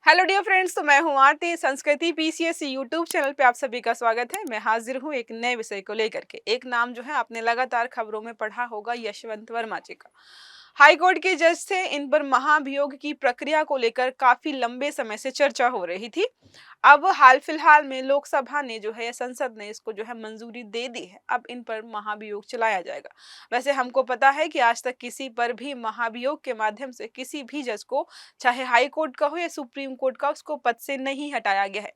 Hello dear friends, तो मैं हूं आरती। संस्कृति पीसीएस यूट्यूब चैनल पे आप सभी का स्वागत है। मैं हाजिर हूं एक नए विषय को लेकर के। एक नाम जो है आपने लगातार खबरों में पढ़ा होगा, यशवंत वर्मा जी का। हाई कोर्ट के जज थे। इन पर महाभियोग की प्रक्रिया को लेकर काफी लंबे समय से चर्चा हो रही थी। अब हाल फिलहाल में लोकसभा ने जो है या संसद ने इसको जो है मंजूरी दे दी है। अब इन पर महाभियोग चलाया जाएगा। वैसे हमको पता है कि आज तक किसी पर भी महाभियोग के माध्यम से किसी भी जज को, चाहे हाई कोर्ट का हो या सुप्रीम कोर्ट का, उसको पद से नहीं हटाया गया है।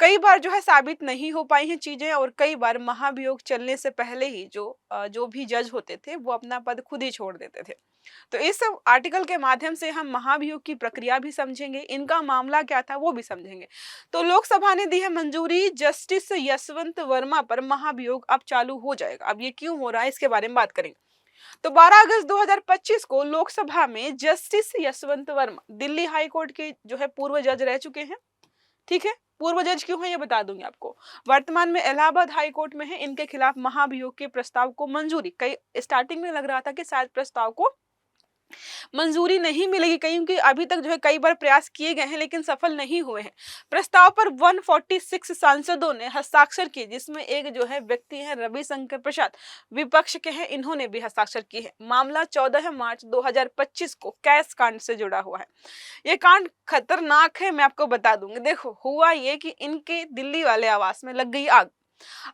कई बार जो है साबित नहीं हो पाई हैं चीजें, और कई बार महाभियोग चलने से पहले ही जो भी जज होते थे वो अपना पद खुद ही छोड़ देते थे। तो इस सब आर्टिकल के माध्यम से हम महाभियोग की प्रक्रिया भी समझेंगे, इनका मामला क्या था वो भी समझेंगे। तो लोकसभा ने दी है मंजूरी, जस्टिस यशवंत वर्मा पर महाभियोग अब चालू हो जाएगा। अब ये क्यों हो रहा है इसके बारे में बात करेंगे। तो 12 अगस्त 2025 को लोकसभा में justice Yashwant Verma Delhi high court के जो है पूर्व जज रह चुके हैं। ठीक है, पूर्व जज क्यों है ये बता दूंगी आपको। वर्तमान में इलाहाबाद हाई कोर्ट में है। इनके खिलाफ महाभियोग के प्रस्ताव को मंजूरी, कई स्टार्टिंग में लग रहा था कि शायद प्रस्ताव को मंजूरी नहीं मिलेगी, क्योंकि अभी तक जो है कई बार प्रयास किए गए हैं लेकिन सफल नहीं हुए हैं। प्रस्ताव पर 146 सांसदों ने हस्ताक्षर किए, जिसमें एक जो है व्यक्ति है रविशंकर प्रसाद, विपक्ष के हैं, इन्होंने भी हस्ताक्षर किए हैं। मामला 14 मार्च 2025 को कैश कांड से जुड़ा हुआ है। ये कांड खतरनाक है, मैं आपको बता दूंगी। देखो, हुआ ये कि इनके दिल्ली वाले आवास में लग गई आग।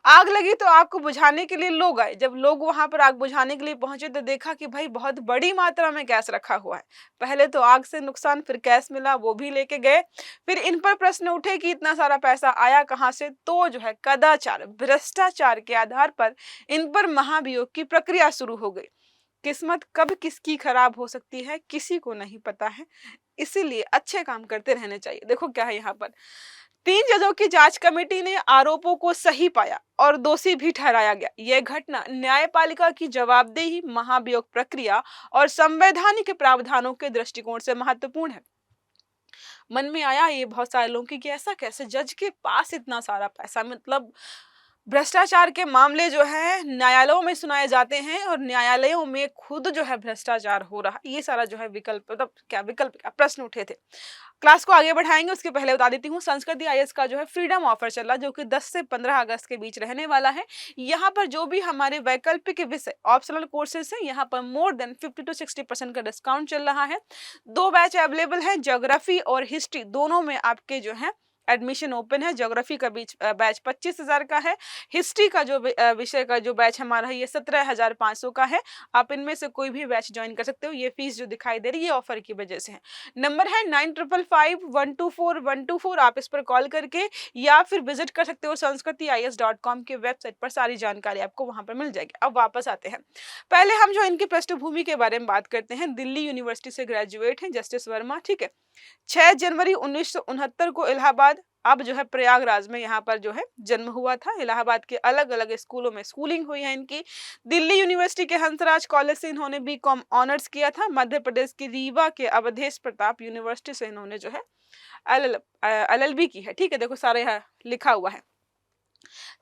आग लगी तो आग को बुझाने के लिए लोग आए। जब लोग वहां पर आग बुझाने के लिए पहुंचे तो देखा कि भाई बहुत बड़ी मात्रा में गैस रखा हुआ है। पहले तो आग से नुकसान, फिर गैस मिला, वो भी लेके गए। फिर इन पर प्रश्न उठे कि इतना सारा पैसा आया कहां से। तो जो है कदाचार, भ्रष्टाचार के आधार पर इन पर महाभियोग की प्रक्रिया शुरू हो गई। किस्मत कब किसकी खराब हो सकती है किसी को नहीं पता है, इसीलिए अच्छे काम करते रहने चाहिए। देखो क्या है यहाँ पर, 3 जजों की जांच कमेटी ने आरोपों को सही पाया और दोषी भी ठहराया गया। यह घटना न्यायपालिका की जवाबदेही, महाभियोग प्रक्रिया और संवैधानिक प्रावधानों के दृष्टिकोण से महत्वपूर्ण है। मन में आया ये बहुत सारे लोगों की कि ऐसा कैसे जज के पास इतना सारा पैसा, मतलब भ्रष्टाचार के मामले जो है न्यायालयों में सुनाए जाते हैं और न्यायालयों में खुद जो है भ्रष्टाचार हो रहा है। ये सारा जो है विकल्प, मतलब क्या विकल्प, क्या प्रश्न उठे थे। क्लास को आगे बढ़ाएंगे उसके पहले बता देती हूँ, संस्कृति आईएएस का जो है फ्रीडम ऑफर चल रहा, जो कि 10 से 15 अगस्त के बीच रहने वाला है। यहाँ पर जो भी हमारे वैकल्पिक विषय ऑप्शनल कोर्सेज है, यहाँ पर मोर देन 50 to 60% का डिस्काउंट चल रहा है। 2 बैच अवेलेबल है, ज्योग्राफी और हिस्ट्री दोनों में आपके जो है एडमिशन ओपन है। ज्योग्राफी का बैच 25,000 का है। हिस्ट्री का जो विषय का जो बैच हमारा है ये 17,500 का है। आप इनमें से कोई भी बैच ज्वाइन कर सकते हो। ये फीस जो दिखाई दे रही है ये ऑफर की वजह से है। नंबर है 9555124124। आप इस पर कॉल करके या फिर विजिट कर सकते हो sanskritIAS.com के वेबसाइट पर। सारी जानकारी आपको वहां पर मिल जाएगी। अब वापस आते हैं, पहले हम जो इनकी पृष्ठभूमि के बारे में बात करते हैं। दिल्ली यूनिवर्सिटी से ग्रेजुएट हैं जस्टिस वर्मा। ठीक है, 6 जनवरी 1969 को इलाहाबाद, अब जो है प्रयागराज में यहाँ पर जो है जन्म हुआ था। इलाहाबाद के अलग अलग स्कूलों में स्कूलिंग हुई है इनकी। दिल्ली यूनिवर्सिटी के हंसराज कॉलेज से इन्होंने बीकॉम ऑनर्स किया था। मध्य प्रदेश की रीवा के अवधेश प्रताप यूनिवर्सिटी से इन्होंने जो है एलएलबी की है। ठीक है, देखो सारे यहाँ लिखा हुआ है।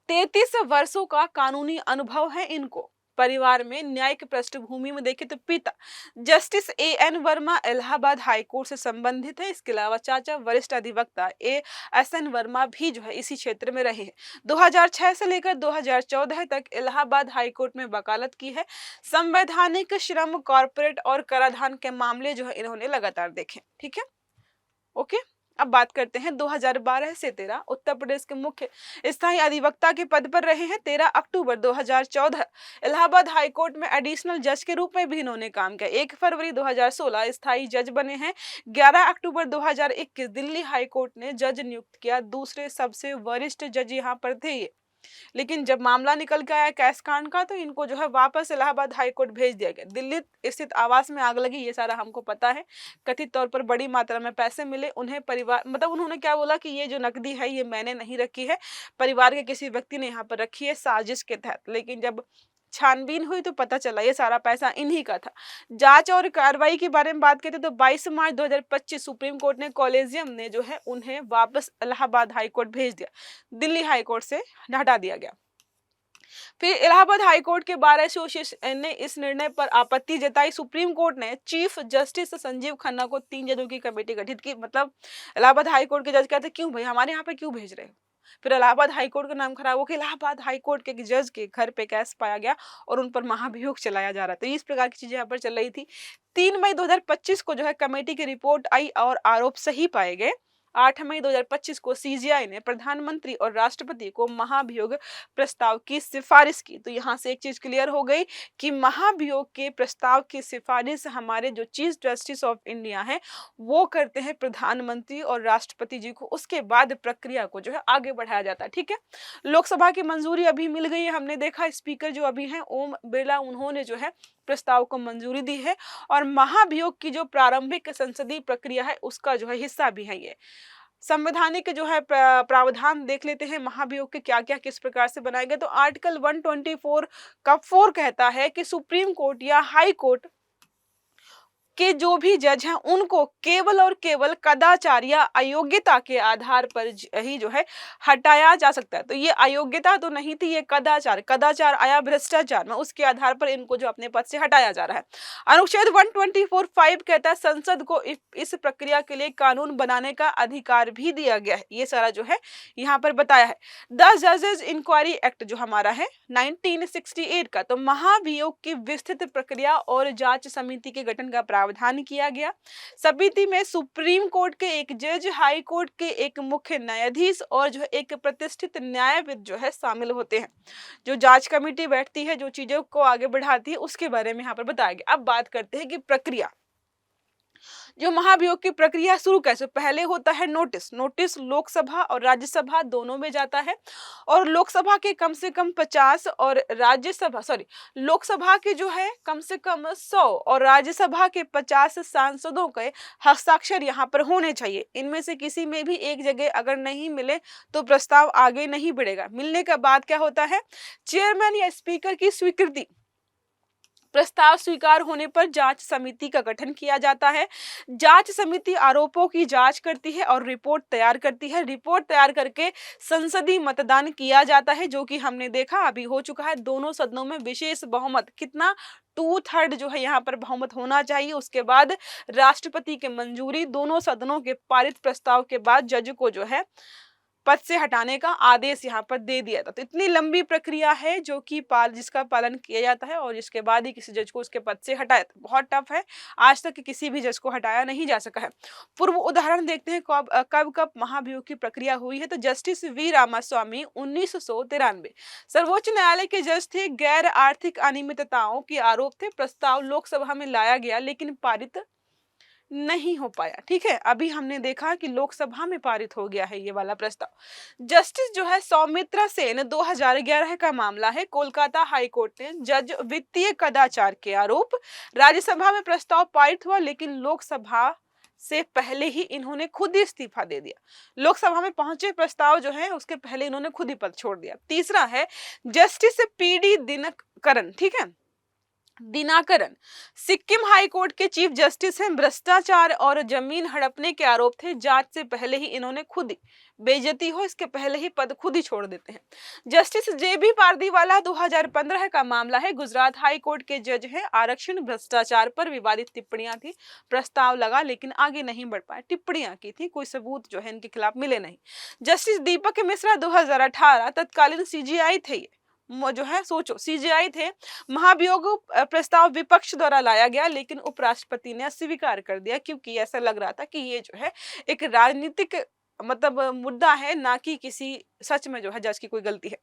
33 वर्षों का कानूनी अनुभव है इनको। परिवार में न्यायिक पृष्ठभूमि में देखें तो पिता justice AN Verma Allahabad high court से संबंधित है। इसके अलावा चाचा वरिष्ठ अधिवक्ता एएसएन वर्मा भी जो है इसी क्षेत्र में रहे हैं। 2006 से लेकर 2014 तक इलाहाबाद हाई कोर्ट में वकालत की है। संवैधानिक, श्रम, कॉर्पोरेट और कराधान के मामले जो है इन्होंने लगातार देखे। ठीक है, ओके। अब बात करते हैं 2012 से 13 उत्तर प्रदेश के मुख्य स्थायी अधिवक्ता के पद पर रहे हैं। 13 अक्टूबर 2014 इलाहाबाद हाई कोर्ट में एडिशनल जज के रूप में भी इन्होंने काम किया। 1 फरवरी 2016 स्थायी जज बने हैं। 11 अक्टूबर 2021 दिल्ली हाई कोर्ट ने जज नियुक्त किया। दूसरे सबसे वरिष्ठ जज यहाँ पर थे ये। लेकिन जब मामला निकल के आया कैश कांड का, तो इनको जो है वापस इलाहाबाद हाई कोर्ट भेज दिया गया। दिल्ली स्थित आवास में आग लगी, ये सारा हमको पता है। कथित तौर पर बड़ी मात्रा में पैसे मिले उन्हें। परिवार, मतलब उन्होंने क्या बोला कि ये जो नकदी है ये मैंने नहीं रखी है, परिवार के किसी व्यक्ति ने यहाँ पर रखी है साजिश के तहत। लेकिन जब छानबीन हुई तो पता चला ये सारा पैसा इन्हीं का था। जांच और कार्रवाई के बारे में बात करते तो 22 मार्च 2025 सुप्रीम कोर्ट ने कॉलेजियम ने जो है उन्हें वापस इलाहाबाद हाई कोर्ट भेज दिया। दिल्ली हाई कोर्ट से हटा दिया गया। फिर इलाहाबाद हाई कोर्ट के बार एसोसिएशन ने इस निर्णय पर आपत्ति जताई। सुप्रीम कोर्ट ने चीफ जस्टिस संजीव खन्ना को 3 जजों की कमेटी गठित की। मतलब इलाहाबाद हाई कोर्ट के जज कहते क्यों भाई हमारे यहाँ पे क्यों भेज रहे हो। फिर इलाहाबाद हाई कोर्ट का नाम खराब हो गया, इलाहाबाद हाई कोर्ट के एक जज के घर पे केस पाया गया और उन पर महाभियोग चलाया जा रहा था। तो इस प्रकार की चीजें यहाँ पर चल रही थी। 3 मई 2025 को जो है कमेटी की रिपोर्ट आई और आरोप सही पाए गए। 8 मई 2025 को सीजीआई ने प्रधानमंत्री और राष्ट्रपति को महाभियोग प्रस्ताव की सिफारिश की। तो यहाँ से एक चीज क्लियर हो गई कि महाभियोग के प्रस्ताव की सिफारिश हमारे जो चीफ जस्टिस ऑफ इंडिया है वो करते हैं प्रधानमंत्री और राष्ट्रपति जी को। उसके बाद प्रक्रिया को जो है आगे बढ़ाया जाता है। ठीक है, लोकसभा की मंजूरी अभी मिल गई है। हमने देखा स्पीकर जो अभी हैं ओम बिरला, उन्होंने जो है प्रस्ताव को मंजूरी दी है और महाभियोग की जो प्रारंभिक संसदीय प्रक्रिया है उसका जो है हिस्सा भी है। ये संवैधानिक जो है प्रावधान देख लेते हैं महाभियोग के क्या क्या किस प्रकार से बनाए गए। तो आर्टिकल 124 का 4 कहता है कि सुप्रीम कोर्ट या हाई कोर्ट के जो भी जज हैं उनको केवल और केवल कदाचार या अयोग्यता के आधार पर ही जो है हटाया जा सकता है। तो ये अयोग्यता तो नहीं थी, ये कदाचार, कदाचार आया भ्रष्टाचार में, उसके आधार पर इनको जो अपने पद से हटाया जा रहा है। अनुच्छेद 124(5) कहता है संसद को इस प्रक्रिया के लिए कानून बनाने का अधिकार भी दिया गया है। ये सारा जो है यहाँ पर बताया है। द जजेस इंक्वायरी एक्ट जो हमारा है 1968 का, तो महाभियोग की विस्तृत प्रक्रिया और जांच समिति के गठन का प्रावधान किया गया। समिति में सुप्रीम कोर्ट के एक जज, हाई कोर्ट के एक मुख्य न्यायाधीश और जो है एक प्रतिष्ठित न्यायविद जो है शामिल होते हैं। जो जांच कमेटी बैठती है, जो चीजों को आगे बढ़ाती है, उसके बारे में यहाँ पर बताया गया। अब बात करते हैं कि प्रक्रिया, जो महाभियोग की प्रक्रिया शुरू कैसे। पहले होता है नोटिस। नोटिस लोकसभा और राज्यसभा दोनों में जाता है और लोकसभा के कम से कम 50 और लोकसभा के जो है कम से कम 100 और राज्यसभा के 50 सांसदों के हस्ताक्षर यहाँ पर होने चाहिए। इनमें से किसी में भी एक जगह अगर नहीं मिले तो प्रस्ताव आगे नहीं बढ़ेगा। मिलने के बाद क्या होता है, चेयरमैन या स्पीकर की स्वीकृति। प्रस्ताव स्वीकार होने पर जांच समिति का गठन किया जाता है। जांच समिति आरोपों की जांच करती है और रिपोर्ट तैयार करती है। रिपोर्ट तैयार करके संसदीय मतदान किया जाता है, जो कि हमने देखा अभी हो चुका है। दोनों सदनों में विशेष बहुमत, कितना 2/3 जो है यहाँ पर बहुमत होना चाहिए। उसके बाद राष्ट्रपति की मंजूरी, दोनों सदनों के पारित प्रस्ताव के बाद जज को जो है पद से हटाने का आदेश यहाँ पर दे दिया था। तो इतनी लंबी प्रक्रिया है जो कि जिसका पालन किया जाता है और इसके बाद ही किसी जज को उसके पद से हटाया। बहुत टफ है, आज तक किसी भी जज को हटाया नहीं जा सका है। पूर्व उदाहरण देखते हैं कब महाभियोग की प्रक्रिया हुई है। तो जस्टिस वी रामास्वामी 1993 सर्वोच्च न्यायालय के जज थे। गैर आर्थिक अनियमितताओं के आरोप थे। प्रस्ताव लोकसभा में लाया गया लेकिन पारित नहीं हो पाया। ठीक है, अभी हमने देखा कि लोकसभा में पारित हो गया है ये वाला प्रस्ताव। जस्टिस जो है सौमित्रा सेन 2011 का मामला है। कोलकाता हाई कोर्ट ने जज वित्तीय कदाचार के आरोप, राज्यसभा में प्रस्ताव पारित हुआ लेकिन लोकसभा से पहले ही इन्होंने खुद ही इस्तीफा दे दिया। लोकसभा में पहुंचे प्रस्ताव जो है उसके पहले इन्होंने खुद ही पद छोड़ दिया। तीसरा है जस्टिस पीडी दिनकरन। ठीक है, दिनाकरन सिक्किम हाई कोर्ट के चीफ जस्टिस हैं। भ्रष्टाचार और जमीन हड़पने के आरोप थे। जांच से पहले ही इन्होंने खुद ही, बेइज्जती हो इसके पहले ही पद खुद ही छोड़ देते हैं। जस्टिस जेबी पारदीवाला 2015 का मामला है। गुजरात हाई कोर्ट के जज हैं। आरक्षण भ्रष्टाचार पर विवादित टिप्पणियां थी। प्रस्ताव लगा लेकिन आगे नहीं बढ़ पाया। टिप्पणियां की थी, कोई सबूत जो है इनके खिलाफ मिले नहीं। जस्टिस दीपक मिश्रा 2018 तत्कालीन सीजीआई थे। जो है सोचो सीजीआई थे। महाभियोग प्रस्ताव विपक्ष द्वारा लाया गया लेकिन उपराष्ट्रपति ने अस्वीकार कर दिया क्योंकि ऐसा लग रहा था कि ये जो है एक राजनीतिक मतलब मुद्दा है, ना कि किसी सच में जो है जज की कोई गलती है।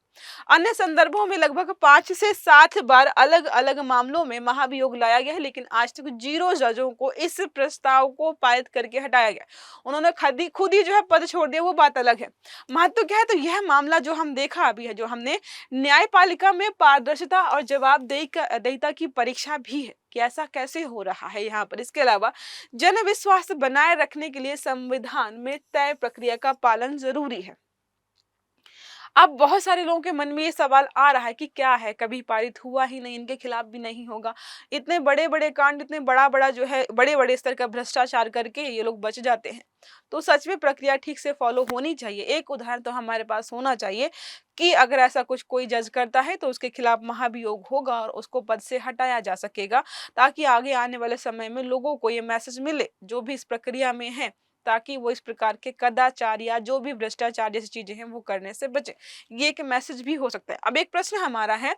अन्य संदर्भों में लगभग 5 से 7 बार अलग अलग मामलों में महाभियोग लाया गया है लेकिन आज तक 0 जजों को इस प्रस्ताव को पारित करके हटाया गया। उन्होंने खुद ही जो है पद छोड़ दिया, वो बात अलग है। महत्व क्या है, तो यह मामला जो हम देखा अभी है, जो हमने न्यायपालिका में पारदर्शिता और जवाबदेहिता की परीक्षा भी है कि ऐसा कैसे हो रहा है यहाँ पर। इसके अलावा जन विश्वास बनाए रखने के लिए संविधान में तय प्रक्रिया का पालन जरूरी है। अब बहुत सारे लोगों के मन में ये सवाल आ रहा है कि क्या है, कभी पारित हुआ ही नहीं, इनके खिलाफ भी नहीं होगा। इतने बड़े-बड़े कांड, इतने बड़ा-बड़ा जो है बड़े-बड़े स्तर का भ्रष्टाचार करके ये लोग बच जाते हैं। तो सच में प्रक्रिया ठीक से फॉलो होनी चाहिए। एक उदाहरण तो हमारे पास होना चाहिए कि अगर ऐसा कुछ कोई जज करता है तो उसके खिलाफ महाभियोग होगा और उसको पद से हटाया जा सकेगा, ताकि आगे आने वाले समय में लोगों को ये मैसेज मिले, जो भी इस प्रक्रिया में हैं, ताकि वो इस प्रकार के कदाचार या जो भी भ्रष्टाचार जैसी चीजें हैं वो करने से बचे। ये एक मैसेज भी हो सकता है। अब एक प्रश्न हमारा है,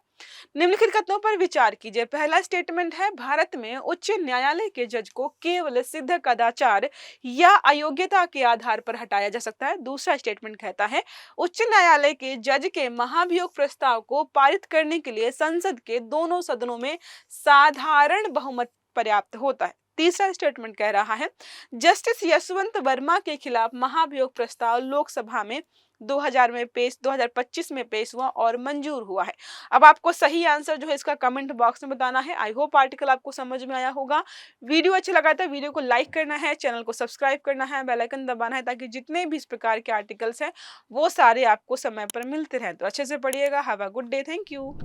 निम्नलिखित कथनों पर विचार कीजिए। पहला स्टेटमेंट है, भारत में उच्च न्यायालय के जज को केवल सिद्ध कदाचार या अयोग्यता के आधार पर हटाया जा सकता है। दूसरा स्टेटमेंट कहता है, उच्च न्यायालय के जज के महाभियोग प्रस्ताव को पारित करने के लिए संसद के दोनों सदनों में साधारण बहुमत पर्याप्त होता है। तीसरा स्टेटमेंट कह रहा है, जस्टिस यशवंत वर्मा के खिलाफ महाभियोग प्रस्ताव लोकसभा में 2025 में पेश हुआ और मंजूर हुआ है। अब आपको सही आंसर जो है इसका कमेंट बॉक्स में बताना है। आई होप आर्टिकल आपको समझ में आया होगा। वीडियो अच्छा लगा तो वीडियो को लाइक करना है, चैनल को सब्सक्राइब करना है, बेल आइकन दबाना है, ताकि जितने भी इस प्रकार के आर्टिकल्स हैं वो सारे आपको समय पर मिलते रहें। तो अच्छे से पढ़िएगा। Have a good day. Thank you.